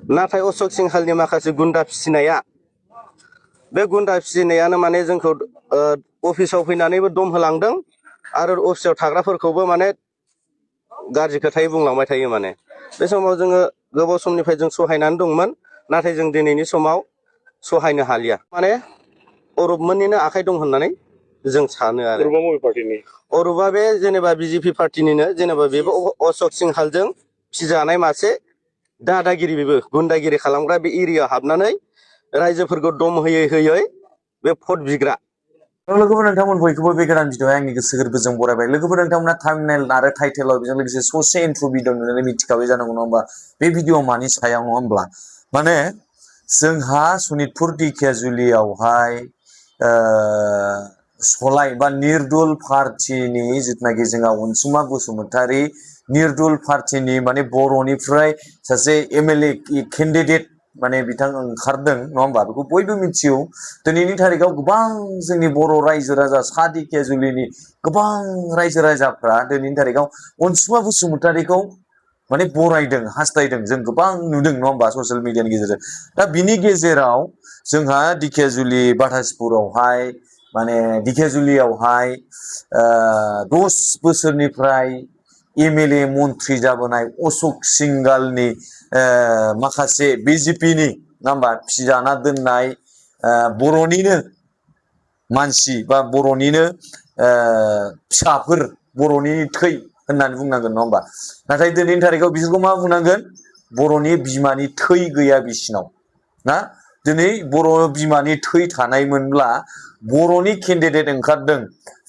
नाथाय अशोक सिंहालनि माखासे गुन्दा फिसिनाया बे गुन्दा फिसिनायानो माने जोंखौ अफिसाव फैनानैबो दम होलांदों आरो अफिसाव थाग्राफोरखौबो माने गाज्रि खोथायै बुंलांबाय थायो माने बे समाव जोङो गोबाव समनिफ्राय जों सहायनानै दंमोन नाथाय जों दिनैनि समाव सहायनो हालिया माने अरुपमोननिनो आखाइ दं होननानै जों सानो आरो अरुपा बे जेनेबा बिजेपि पार्टिनिनो जेनेबा बेबो अशोक सिंहालजों फिजानाय मासे दादागिरि बेबो गुन्दागिरि खालामग्रा बे एरियायाव हाबनानै रायजोफोरखौ दम होयै होयै बे भट बिग्रा लोगोफोर नोंथांमोन बयखौबो बे गोदान भिडिअ'आव आंनि गोसो गोरबोजों बरायबाय लोगोफोर नोंथांमोना थाम्बनेल आरो टाइटेलाव बेजों लोगोसे ससे इन्ट्र' भिडिअ नुनानै मिथिखाबाय जानांगौ नङा होमबा बे भिडिअ मानि सायाव नङा होमब्ला माने जोंहा सनितपुर ढेकियाजुलियावहाय सलाय बा निर्दल पार्टिनि जिथुनाखि जोंहा अनसुमा बसुमतारी निर्दल पार्टिनि माने बर'निफ्राय सासे एमएलए केन्डिडेट माने बिथां ओंखारदों नङा होमबा बेखौ बयबो मिथियो दिनैनि थारिखआव गोबां जोंनि बर' रायजो राजा सा ढेकियाजुलिनि गोबां रायजो राजाफ्रा दिनैनि तारिखआव अनसुमा बसुमतारीखौ माने बरायदों हास्थायदों जों गोबां नुदों नङा होमबा ससियेल मिडियानि गेजेरजों दा बिनि गेजेराव जोंहा ढेकियाजुलि बाटासपुरावहाय माने ढेकियाजुलियावहाय 10 बोसोरनिफ्राय एमएलए मन्त्रि जाबोनाय अशोक सिंहालनि माखासे बिजेपिनि नङा होमबा फिजाना दोननाय बर'निनो मानसि बा बर'निनो फिसाफोर बर'नि थै होननानै बुंनांगोन नङा होमबा नाथाय दिनैनि थारिखआव बिसोरखौ मा बुंनांगोन बर'नि बिमानि थै गैया बिसिनाव ना दिनै बर' बिमानि थै थानायमोनब्ला बर'नि केन्डिडेट ओंखारदों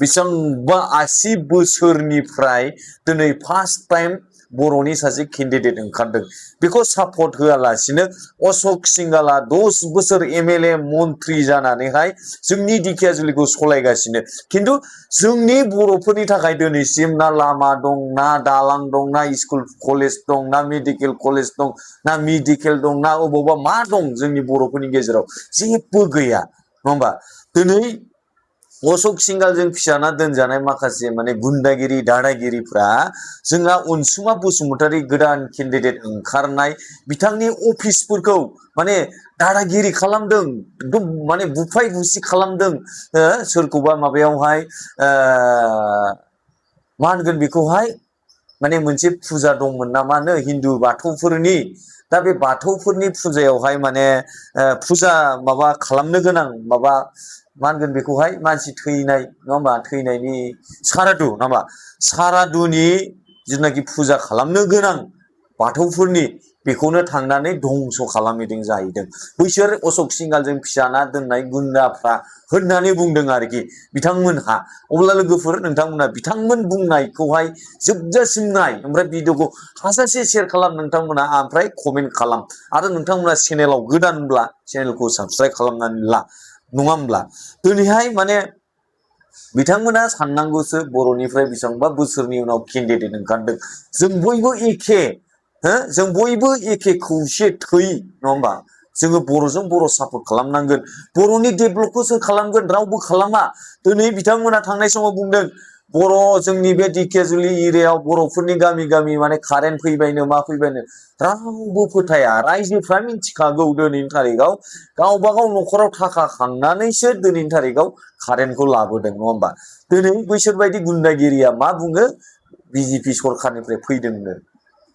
बेसेबांबा 80 बोसोरनिफ्राय दिनै फार्स्ट टाइम बर'नि सासे केन्डिडेट ओंखारदों बेखौ सापर्ट होआलासिनो अशोक सिंहाला 10 बोसोर एमएलए मन्त्रि जानानैहाय जोंनि ढेकियाजुलिखौ सलायगासिनो खिन्थु जोंनि बर'फोरनि थाखाय दिनैसिम ना लामा दं ना दालां दं ना स्कुल कलेज दं ना मेडिकेल कलेज दं ना मेडिकेल दं ना अबावबा मा दं जोंनि बर'फोरनि गेजेराव जेबो गैया नङा होमबा दिनै अशोक सिंहालजों फिजाना दोनजानाय माखासे माने गुन्दागिरि दादागिरिफ्रा जोंहा अनसुमा बसुमतारी गोदान केन्डिडेट ओंखारनाय बिथांनि अफिसफोरखौ माने दादागिरि खालामदों एकदम माने बुफाय बुसि खालामदों सोरखौबा माबायावहाय मा होनगोन बेखौहाय माने मोनसे फुजा दंमोन नामानो हिन्दु बाथौफोरनि दा बे बाथौफोरनि फुजायावहाय माने फुजा माबा खालामनो गोनां माबा मा होनगोन बेखौहाय मानसि थैनाय नङा होमबा थैनायनि सारादु नामा सारादुनि जिथुनाखि फुजा खालामनो गोनां बाथौफोरनि बेखौनो थांनानै धंस खालामहैदों जाहैदों बैसोर अशोक सिंहालजों फिजाना दोननाय गुन्दाफ्रा होननानै बुंदों आरोखि बिथांमोनहा अब्ला लोगोफोर नोंथांमोना बिथांमोन बुंनायखौहाय जोबजासिम नाय ओमफ्राय भिडिअखौ हाजासे शेयार खालाम नोंथांमोना ओमफ्राय कमेन्ट खालाम आरो नोंथांमोना चेनेलाव गोदानब्ला चेनेलखौ साबस्क्राइब खालामनानै ला नङा होमब्ला दिनैहाय माने बिथांमोना साननांगौसो बर'निफ्राय बेसेबांबा बोसोरनि उनाव केन्डिडेट ओंखारदों जों बयबो एखे जों बयबो एखे खौसे थै नङा होमबा जोङो बर'जों बर' सापर्ट खालामनांगोन बर'नि डेभेलपखौ सोर खालामगोन रावबो खालामा दिनै बिथांमोना थांनाय समाव बुंदों बर' जोंनि बे ढेकियाजुलि एरियायाव बर'फोरनि गामि गामि माने कारेन्ट फैबायनो मा फैबायनो रावबो फोथाया रायजोफ्रा मिथिखागौ दिनैनि थारिखआव गावबा गाव न'खराव थाखा खांनानैसो दिनैनि थारिखआव कारेन्टखौ लाबोदों नङा होमबा दिनै बैसोरबायदि गुन्दागिरिया मा बुङो बिजेपि सरखारनिफ्राय फैदोंनो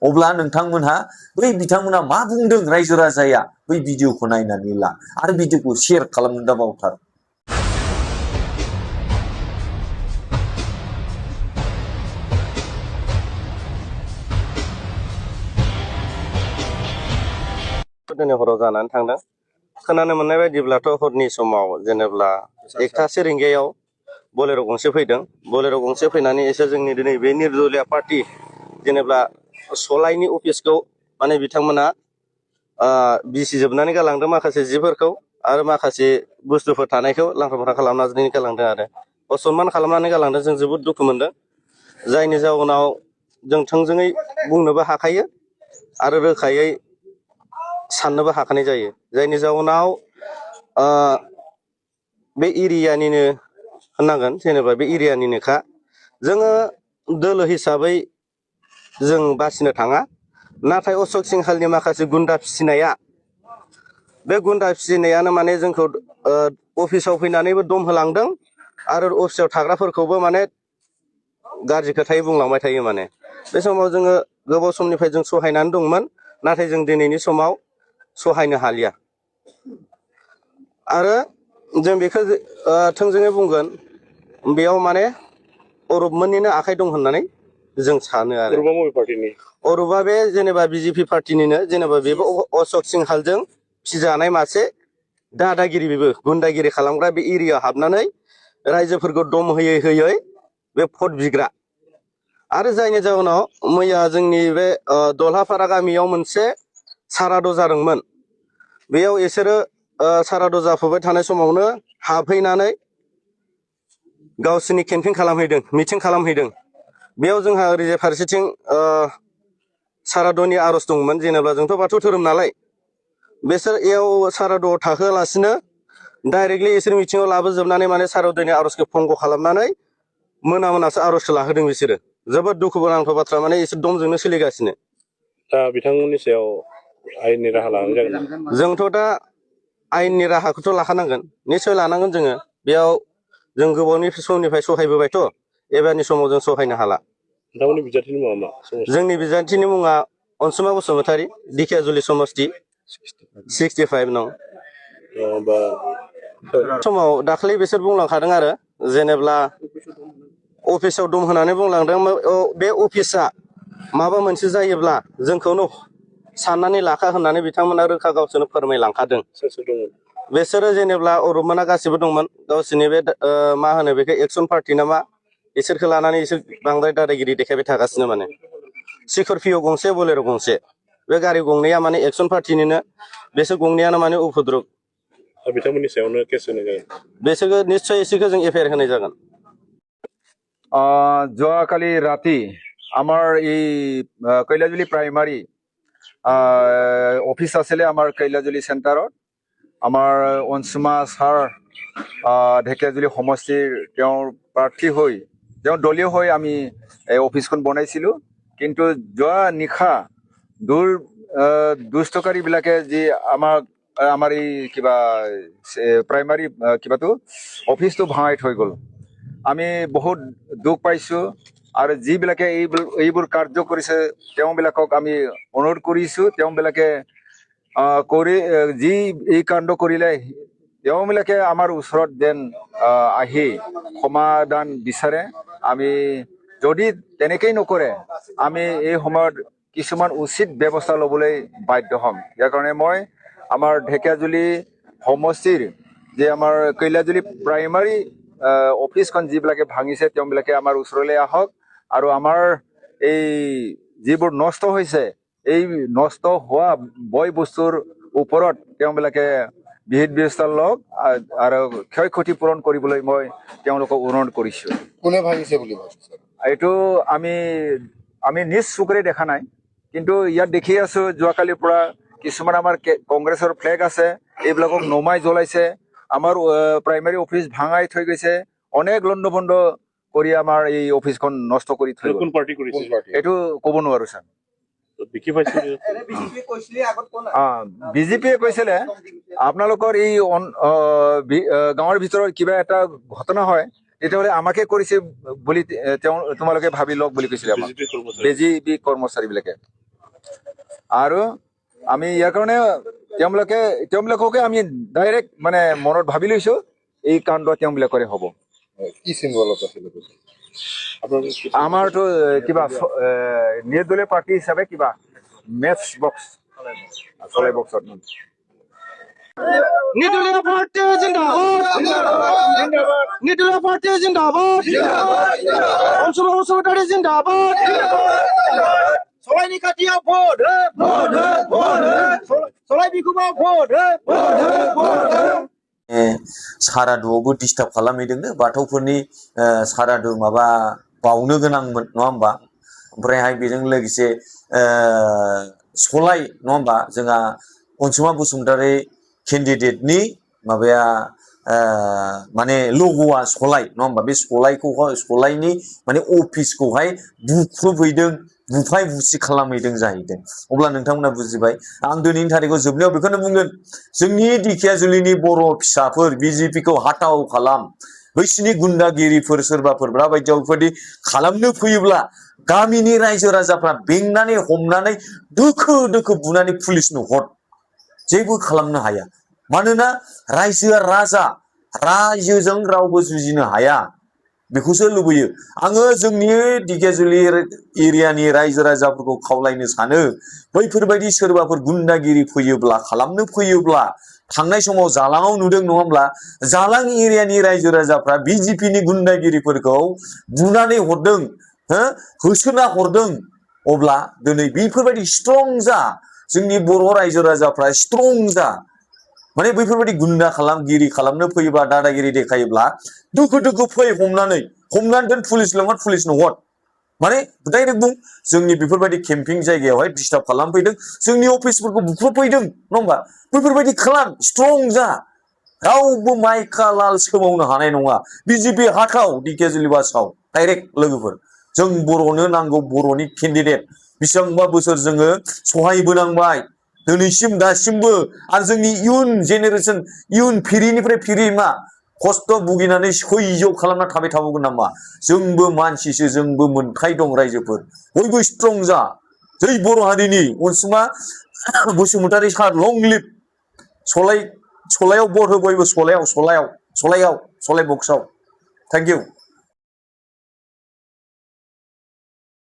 अब्ला नोंथांमोनहा बै बिथांमोना मा बुंदों रायजो राजाया बै भिडिअखौ नायनानै ला आरो भिडिअखौ शेयार खालामनो दाबावथार दिनै हराव जानानै थांदों खोनानो मोननाय बायदिब्लाथ' हरनि समाव जेनेब्ला 1:00 रिंगायाव बोलेर' गंसे फैदों बोलेर' गंसे फैनानै एसे जोंनि दिनै बे निर्दलिया पार्टि जेनेब्ला सलायनि अफिसखौ माने बिथांमोना बिसिजोबनानै गालांदों माखासे जिफोरखौ आरो माखासे बुस्थुफोर थानायखौ लांफ्रा फांफ्रा खालामनानै गालांदों आरो असनमान खालामनानै गालांदों जों जोबोद दुखु मोनदों जायनि जाउनाव जों थोंजोङै बुंनोबो हाखायो आरो रोखायै साननोबो हाखानाय जायो जायनि जाउनाव बे एरियानिनो होननांगोन जेनेबा बे एरियानिनोखा जोङो दोलो हिसाबै जों बासिनो थाङा नाथाय अशोक सिंहालनि माखासे गुन्दा फिसिनाया बे गुन्दा फिसिनायानो माने जोंखौ अफिसाव फैनानैबो दम होलांदों आरो अफिसाव थाग्राफोरखौबो माने गाज्रि खोथायै बुंलांबाय थायो माने बे समाव जोङो गोबाव समनिफ्राय जों सहायनानै दंमोन नाथाय जों दिनैनि समाव सहायनो हालिया आरो जों बेखौ थोंजोङै बुंगोन बेयाव माने अरुपमोननिनो आखाइ दं होननानै जों सानो आरो अरुपा बे जेनेबा बिजेपि पार्टिनिनो जेनेबा बेबो अशोक सिंहालजों फिजानाय मासे दादागिरि बेबो गुन्दागिरि खालामग्रा बे एरियायाव हाबनानै रायजोफोरखौ दम होयै होयै बे भट बिग्रा आरो जायनि जाउनाव मैया जोंनि बे दलहापारा गामियाव मोनसे साराद जादोंमोन बेयाव बिसोरो साराद जाफुबाय थानाय समावनो हाबहैनानै गावसोरनि केम्पिं खालामहैदों मिटिं खालामहैदों बेयाव जोंहा ओरैजाय फारसेथिं सारादनि आरज दंमोन जेनेबा जोंथ' बाथौ धोरोम नालाय बेसोर इयाव सारादआव थाहोआलासिनो डाइरेक्टलि इसोर मिटिङाव लाबोजोबनानै माने सारादनि आरजखौ भंग खालामनानै मोनासो आरजखौ लाहोदों बिसोरो जोबोद दुखु गोनांथाव बाथ्रा माने इसोर दमजोंनो सोलिगासिनो दा बिथांमोननि सायाव आयेननि राहा लानाय जागोन जोंथ' दा आयेननि राहाखौथ' लाखानांगोन निस्सय लानांगोन जोङो बेयाव जों गोबावनि समनिफ्राय सहायबोबायथ' एबारनि समाव जों सहायनो हाला नोंथांमोननि बिजाथिनि मुङा मा जोंनि बिजाथिनि मुङा अनसुमा बसुमतारी दिखियाजुलि समस्ति 65 नं समाव दाखालि बिसोर बुंलांखादों आरो जेनेब्ला अफिसाव दम होनानै बुंलांदों बे अफिसा माबा मोनसे जायोब्ला जोंखौनो साननानै लाखा होननानै बिथांमोना रोखा गावसोरनो फोरमायलांखादों बिसोरो जेनेब्ला अरुपमोना गासिबो दंमोन गावसोरनि बे मा होनो बेखौ एक्सन पार्टि ना मा इसोरखौ लानानै इसोर बांद्राय दादागिरि देखायबाय थागासिनो माने स्करपिय गंसे बलेर गंसे बे गारि गंनैया माने एक्सन पार्टिनिनो बेसोर गंनैयानो माने उपद्रब बिथांमोननि सायावनो केस होनाय जागोन बेसोरखौ निस्सय इसोरखौ जों एफआइआर होनाय जागोन যোৱাকালি ৰাতি আমাৰ এই কৈলাজুলি প্ৰাইমাৰী অফিচ আছিলে আমাৰ কৈলাজুলি চেণ্টাৰত আমাৰ অনসুমা ছাৰ ঢেকীয়াজুলি সমষ্টিৰ তেওঁৰ প্ৰাৰ্থী হৈ তেওঁ দলীয় হৈ আমি এই অফিচখন বনাইছিলোঁ কিন্তু যোৱা নিশা দুষ্টকাৰীবিলাকে যি আমাৰ এই কিবা প্ৰাইমাৰী কিবাটো অফিচটো ভাঙাই থৈ গ'ল আমি বহুত দুখ পাইছোঁ আৰু যিবিলাকে এইবোৰ কাৰ্য কৰিছে তেওঁবিলাকক আমি অনুৰোধ কৰিছোঁ তেওঁবিলাকে যি এই কাণ্ড কৰিলে তেওঁবিলাকে আমাৰ ওচৰত যেন আহি সমাধান বিচাৰে আমি যদি তেনেকেই নকৰে আমি এই সময়ত কিছুমান উচিত ব্যৱস্থা ল'বলৈ বাধ্য হ'ম ইয়াৰ কাৰণে মই আমাৰ ঢেকীয়াজুলি সমষ্টিৰ যে আমাৰ কৈলাজুলি প্ৰাইমাৰী অফিচখন যিবিলাকে ভাঙিছে তেওঁবিলাকে আমাৰ ওচৰলৈ আহক আৰু আমাৰ এই যিবোৰ নষ্ট হৈছে এই নষ্ট হোৱা বয় বস্তুৰ ওপৰত তেওঁবিলাকে বিহিত ব্যৱস্থা লওক আৰু ক্ষয় ক্ষতি পূৰণ কৰিবলৈ মই তেওঁলোকক অনুৰোধ কৰিছোঁ কোনে ভাঙিছে বুলি ভাবিছে এইটো আমি নিজ চকুৰে দেখা নাই কিন্তু ইয়াত দেখি আছো যোৱাকালিৰ পৰা কিছুমান আমাৰ কংগ্ৰেছৰ ফ্লেগ আছে এইবিলাকক নমাই জ্বলাইছে আমাৰ প্ৰাইমাৰী অফিচ ভাঙাই থৈ গৈছে অনেক লণ্ডভণ্ড কৰি আমাৰ এই অফিচখন নষ্ট কৰি থৈ গ'ল এইটো ক'ব নোৱাৰো ছাৰ বিজেপিয়ে কৈছিলে আপোনালোকৰ এই গাঁৱৰ ভিতৰত কিবা এটা ঘটনা হয় তেতিয়াহ'লে আমাকে কৰিছে বুলি তোমালোকে ভাবি লওক বুলি কৈছিলে আমাক বিজেপি কৰ্মচাৰীবিলাকে আৰু আমি ইয়াৰ কাৰণে তেওঁবিলাককে আমি ডাইৰেক্ট মানে মনত ভাবি লৈছো এই কাণ্ড তেওঁবিলাকৰে হ'ব কি চিম্বলত আছিলে আমাৰতো কিবা নিৰ্দলীয় পাৰ্টি হিচাপে কিবা মেথছ বক্স চলাই বক্সত নিৰ্দলীয় পাৰ্টি জিন্দাবাদ নিৰ্দলীয় পাৰ্টি জিন্দাবাদ অনসুমা বসুমতাৰী জিন্দাবাদ সলাই নিকাটিয়া ভোট সলাই বিকুমা ভোট सारादुआवबो डिस्टार्ब खालामहैदोंनो बाथौफोरनि सारादु माबा बावनो गोनांमोन नङा होमबा ओमफ्रायहाय बेजों लोगोसे सलाय नङा होमबा जोंहा अनसुमा बसुमतारी केन्डिडेटनि माबाया माने लग'आ सलाय नङा होमबा बे सलायनि माने अफिसखौहाय बुख्रुबहैदों बुफाय बुसि खालामहैदों जाहैदों अब्ला नोंथांमोना बुजिबाय आं दिनैनि थारिखआव जोबनायाव बेखौनो बुंगोन जोंनि दिखियाजुलिनि बर' फिसाफोर बिजेपि खौ हाथाव खालाम बैसिनि गुन्दागिरिफोर सोरबाफोर बायदियाव बेफोरबायदि खालामनो फैयोब्ला गामिनि रायजो राजाफ्रा बेंनानै हमनानै दोखो दोखो बुनानै पुलिसनो हर जेबो खालामनो हाया मानोना रायजोआ राजा रायजोजों रावबो जुजिनो हाया बेखौसो लुबैयो आङो जोंनि दिखियाजुलि एरियानि रायजो राजाफोरखौ खावलायनो सानो बैफोरबायदि सोरबाफोर गुन्दागिरि फैयोब्ला खालामनो फैयोब्ला थांनाय समाव जालाङाव नुदों नङा होमब्ला जालां एरियानि रायजो राजाफ्रा बिजेपिनि गुन्दागिरिफोरखौ बुनानै हरदों होसोना हरदों अब्ला दिनै बेफोरबायदि स्ट्रं जा जोंनि बर' रायजो राजाफ्रा स्ट्रं जा माने बैफोरबायदि गुन्दा खालामगिरि खालामनो फैयोब्ला दादागिरि देखायोब्ला दुखु दुखु फै हमनानै दोन पुलिस लेंहर पुलिसनो हर माने डाइरेक्ट बुं जोंनि बेफोरबायदि केम्पिं जायगायावहाय डिस्टार्ब खालामफैदों जोंनि अफिसफोरखौ बुख्रुबफैदों नङा होमबा बैफोरबायदि खालाम स्ट्रं जा रावबो माइका लाल सोमावनो हानाय नङा बिजेपि हाथाव दिखियाजुलि बासाव डाइरेक्ट लोगोफोर जों बर'नो नांगौ बर'नि केन्डिडेट बेसेबांबा बोसोर जोङो सहायबोनांबाय दिनैसिम दासिमबो आरो जोंनि इयुन जेनेरेसन इयुन फिरिनिफ्राय फिरि मा खस्थ' भुगिनानै सैज्य खालामना थाबाय थाबावगोन नामा जोंबो मानसिसो जोंबो मोन्थाय दं रायजोफोर बयबो स्ट्रं जा जै बर' हारिनि अनसुमा बसुमतारी सार लं लिभ सलायाव भट हो बयबो सलाय बक्सआव थेंक इउ